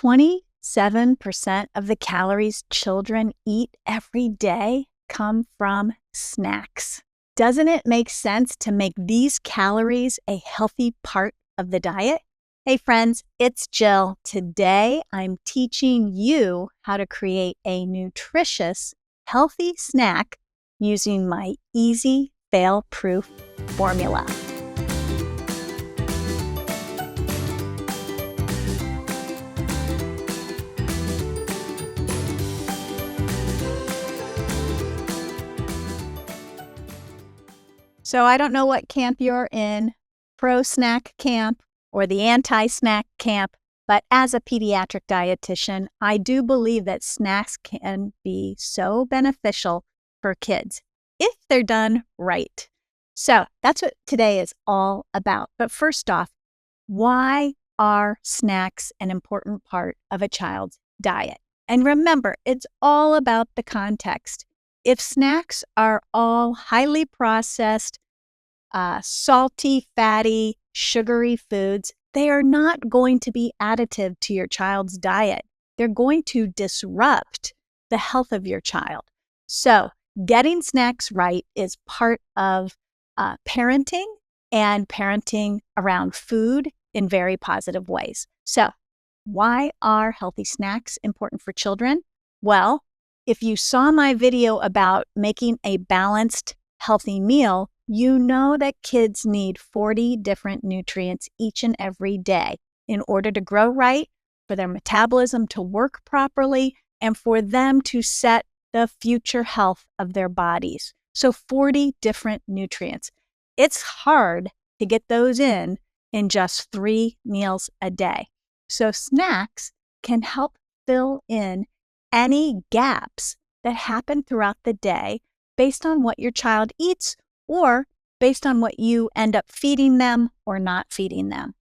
27% of the calories children eat every day come from snacks. Doesn't it make sense to make these calories a healthy part of the diet? Hey friends, it's Jill. Today I'm teaching you how to create a nutritious, healthy snack using my easy, fail-proof formula. So I don't know what camp you're in, pro-snack camp or the anti-snack camp, but as a pediatric dietitian, I do believe that snacks can be so beneficial for kids if they're done right. So that's what today is all about. But first off, why are snacks an important part of a child's diet? And remember, it's all about the context. If snacks are all highly processed, salty, fatty, sugary foods, they are not going to be additive to your child's diet. They're going to disrupt the health of your child. So getting snacks right is part of parenting and parenting around food in very positive ways. So why are healthy snacks important for children? Well, if you saw my video about making a balanced, healthy meal, you know that kids need 40 different nutrients each and every day in order to grow right, for their metabolism to work properly, and for them to set the future health of their bodies. So 40 different nutrients. It's hard to get those in just 3 meals a day. So snacks can help fill in any gaps that happen throughout the day based on what your child eats or based on what you end up feeding them or not feeding them.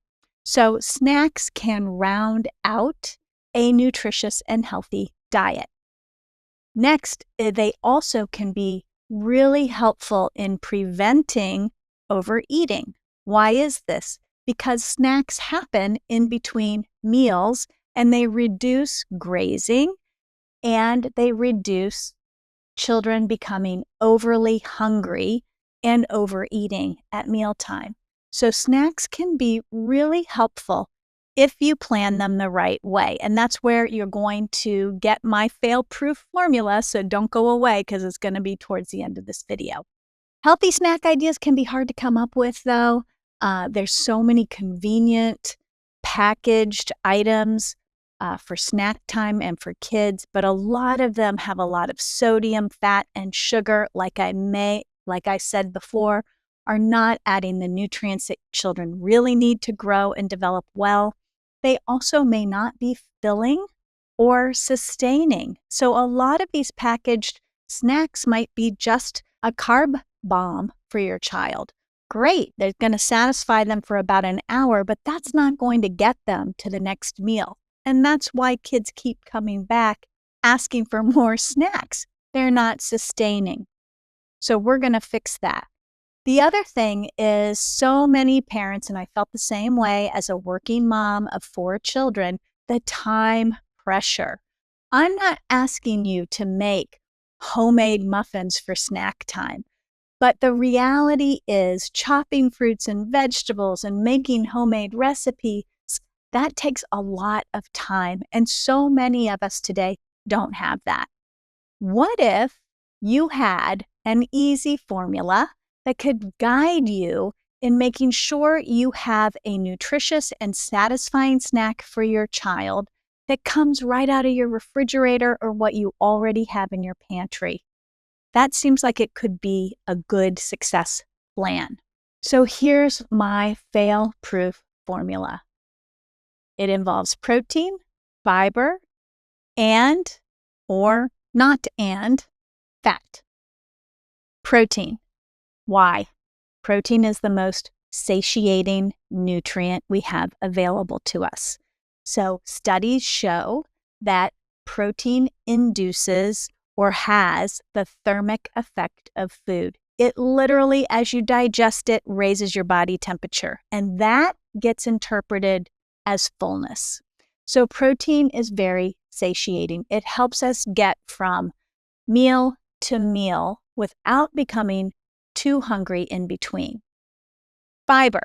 So snacks can round out a nutritious and healthy diet. Next, they also can be really helpful in preventing overeating. Why is this? Because snacks happen in between meals and they reduce grazing and they reduce children becoming overly hungry and overeating at mealtime. So snacks can be really helpful if you plan them the right way. And that's where you're going to get my fail-proof formula, so don't go away because it's going to be towards the end of this video. Healthy snack ideas can be hard to come up with though. There's so many convenient packaged items for snack time and for kids, but a lot of them have a lot of sodium, fat, and sugar, like I said before, are not adding the nutrients that children really need to grow and develop well. They also may not be filling or sustaining. So a lot of these packaged snacks might be just a carb bomb for your child. Great, they're going to satisfy them for about an hour, but that's not going to get them to the next meal. And that's why kids keep coming back asking for more snacks. They're not sustaining. So we're going to fix that. The other thing is so many parents, and I felt the same way as a working mom of 4 children, the time pressure. I'm not asking you to make homemade muffins for snack time, but the reality is chopping fruits and vegetables and making homemade recipes, that takes a lot of time, and so many of us today don't have that. What if you had an easy formula that could guide you in making sure you have a nutritious and satisfying snack for your child that comes right out of your refrigerator or what you already have in your pantry? That seems like it could be a good success plan. So here's my fail-proof formula. It involves protein, fiber, and, or not and, fat. Protein. Why? Protein is the most satiating nutrient we have available to us. So studies show that protein induces or has the thermic effect of food. It literally, as you digest it, raises your body temperature, and that gets interpreted as fullness. So protein is very satiating. It helps us get from meal to meal without becoming too hungry in between. Fiber.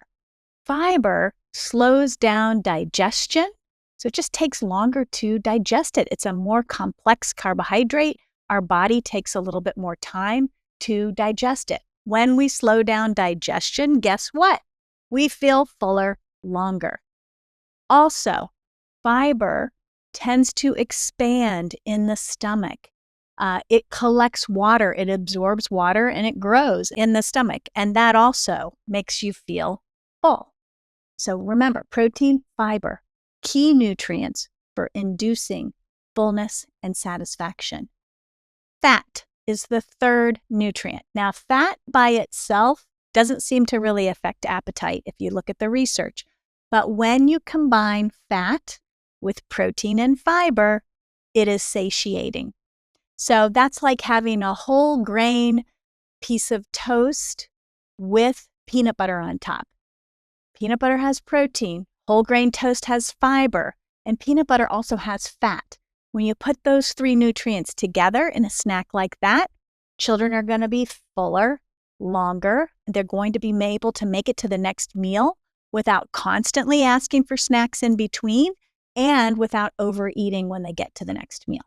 Fiber slows down digestion, so it just takes longer to digest it. It's a more complex carbohydrate. Our body takes a little bit more time to digest it. When we slow down digestion, guess what? We feel fuller longer. Also, fiber tends to expand in the stomach. It collects water, it absorbs water, and it grows in the stomach. And that also makes you feel full. So remember, protein, fiber, key nutrients for inducing fullness and satisfaction. Fat is the third nutrient. Now, fat by itself doesn't seem to really affect appetite if you look at the research. But when you combine fat with protein and fiber, it is satiating. So that's like having a whole grain piece of toast with peanut butter on top. Peanut butter has protein, whole grain toast has fiber, and peanut butter also has fat. When you put those three nutrients together in a snack like that, children are going to be fuller, longer. They're going to be able to make it to the next meal without constantly asking for snacks in between and without overeating when they get to the next meal.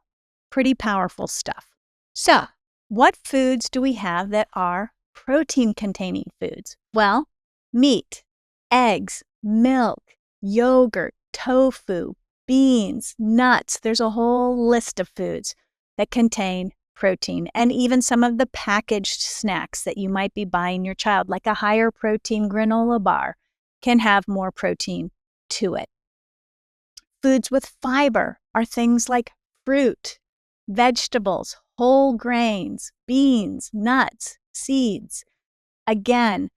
Pretty powerful stuff. So, what foods do we have that are protein-containing foods? Well, meat, eggs, milk, yogurt, tofu, beans, nuts. There's a whole list of foods that contain protein, and even some of the packaged snacks that you might be buying your child, like a higher protein granola bar, can have more protein to it. Foods with fiber are things like fruit, vegetables, whole grains, beans, nuts, seeds. Again,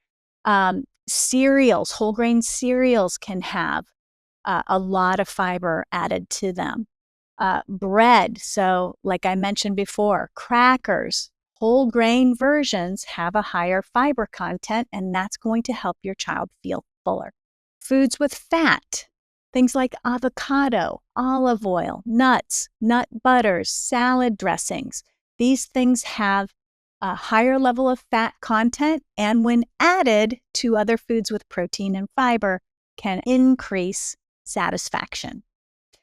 cereals, whole grain cereals can have a lot of fiber added to them. Bread, so like I mentioned before, crackers, whole grain versions have a higher fiber content, and that's going to help your child feel fuller. Foods with fat, things like avocado, olive oil, nuts, nut butters, salad dressings. These things have a higher level of fat content, and when added to other foods with protein and fiber, can increase satisfaction.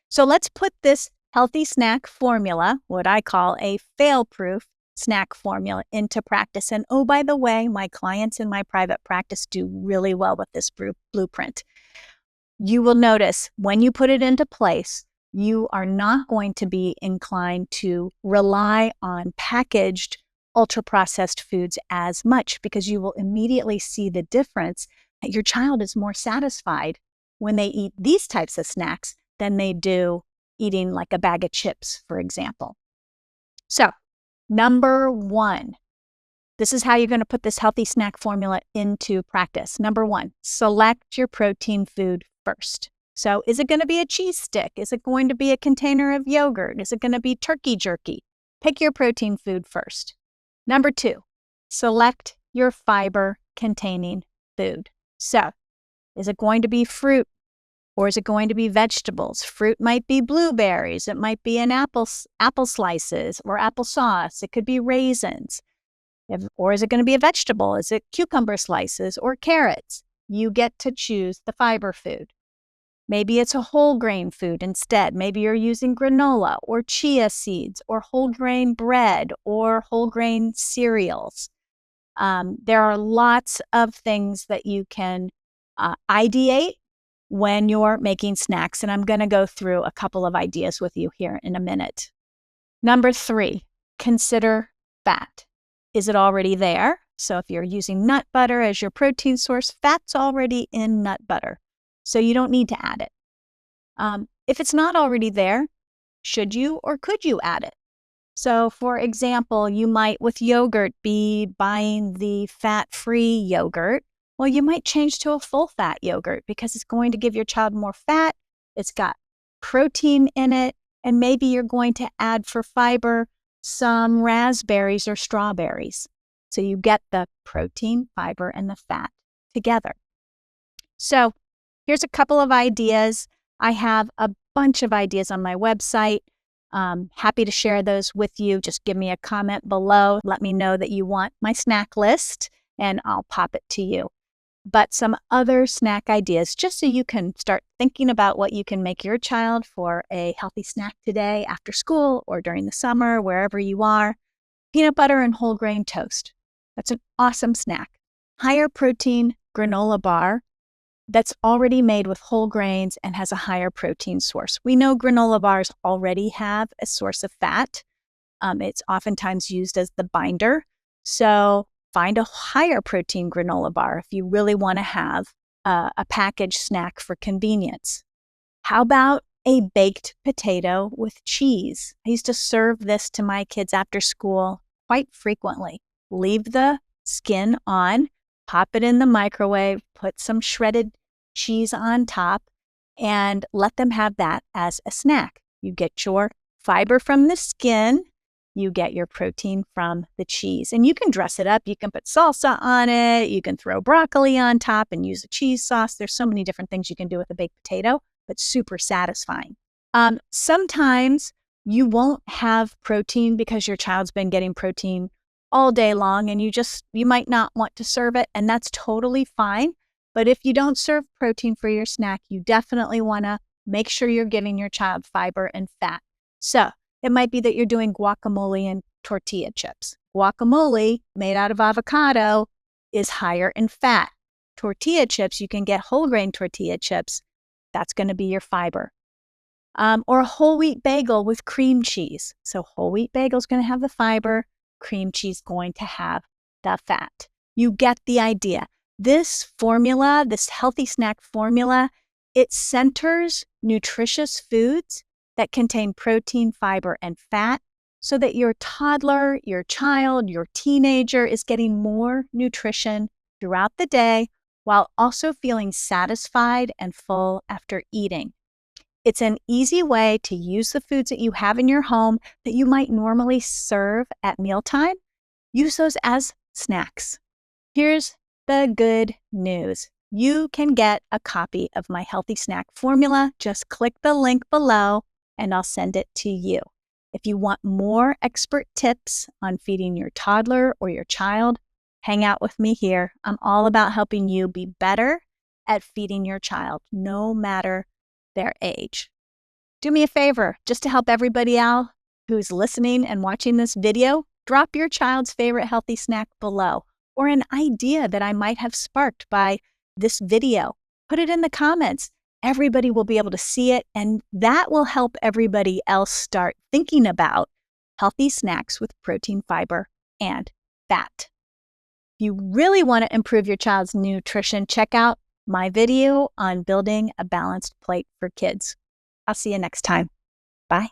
So let's put this healthy snack formula, what I call a fail-proof snack formula, into practice. And oh, by the way, my clients in my private practice do really well with this blueprint. You will notice when you put it into place, you are not going to be inclined to rely on packaged ultra-processed foods as much, because you will immediately see the difference that your child is more satisfied when they eat these types of snacks than they do eating like a bag of chips, for example. So, number one, this is how you're going to put this healthy snack formula into practice. Number one, select your protein food first. So is it going to be a cheese stick? Is it going to be a container of yogurt? Is it going to be turkey jerky? Pick your protein food first. Number two, select your fiber-containing food. So is it going to be fruit or is it going to be vegetables? Fruit might be blueberries. It might be an apple slices or applesauce. It could be raisins. Or is it going to be a vegetable? Is it cucumber slices or carrots? You get to choose the fiber food. Maybe it's a whole grain food instead. Maybe you're using granola or chia seeds or whole grain bread or whole grain cereals. There are lots of things that you can ideate when you're making snacks, and I'm going to go through a couple of ideas with you here in a minute. Number three, consider fat. Is it already there? So if you're using nut butter as your protein source, fat's already in nut butter, so you don't need to add it. If it's not already there, should you or could you add it? So for example, you might with yogurt be buying the fat-free yogurt. Well, you might change to a full-fat yogurt because it's going to give your child more fat, it's got protein in it, and maybe you're going to add for fiber some raspberries or strawberries. So you get the protein, fiber, and the fat together. So here's a couple of ideas. I have a bunch of ideas on my website. Happy to share those with you. Just give me a comment below. Let me know that you want my snack list, and I'll pop it to you. But some other snack ideas, just so you can start thinking about what you can make your child for a healthy snack today after school or during the summer, wherever you are. Peanut butter and whole grain toast. That's an awesome snack. Higher protein granola bar that's already made with whole grains and has a higher protein source. We know granola bars already have a source of fat. It's oftentimes used as the binder. So find a higher protein granola bar if you really want to have a packaged snack for convenience. How about a baked potato with cheese? I used to serve this to my kids after school quite frequently. Leave the skin on, pop it in the microwave, put some shredded cheese on top, and let them have that as a snack. You get your fiber from the skin, you get your protein from the cheese, and you can dress it up. You can put salsa on it, you can throw broccoli on top and use a cheese sauce. There's so many different things you can do with a baked potato, but super satisfying. Sometimes you won't have protein because your child's been getting protein all day long and you might not want to serve it, and that's totally fine. But if you don't serve protein for your snack, you definitely want to make sure you're giving your child fiber and fat. So it might be that you're doing guacamole and tortilla chips. Guacamole made out of avocado is higher in fat. Tortilla chips, you can get whole grain tortilla chips. That's going to be your fiber. Or a whole wheat bagel with cream cheese. So whole wheat bagel is going to have the fiber, cream cheese going to have the fat. You get the idea. This formula, this healthy snack formula, it centers nutritious foods that contain protein, fiber, and fat so that your toddler, your child, your teenager is getting more nutrition throughout the day while also feeling satisfied and full after eating. It's an easy way to use the foods that you have in your home that you might normally serve at mealtime. Use those as snacks. Here's the good news. You can get a copy of my healthy snack formula. Just click the link below and I'll send it to you. If you want more expert tips on feeding your toddler or your child, hang out with me here. I'm all about helping you be better at feeding your child, no matter their age. Do me a favor, just to help everybody out who's listening and watching this video, drop your child's favorite healthy snack below, or an idea that I might have sparked by this video. Put it in the comments. Everybody will be able to see it, and that will help everybody else start thinking about healthy snacks with protein, fiber, and fat. If you really want to improve your child's nutrition, check out my video on building a balanced plate for kids. I'll see you next time. Bye.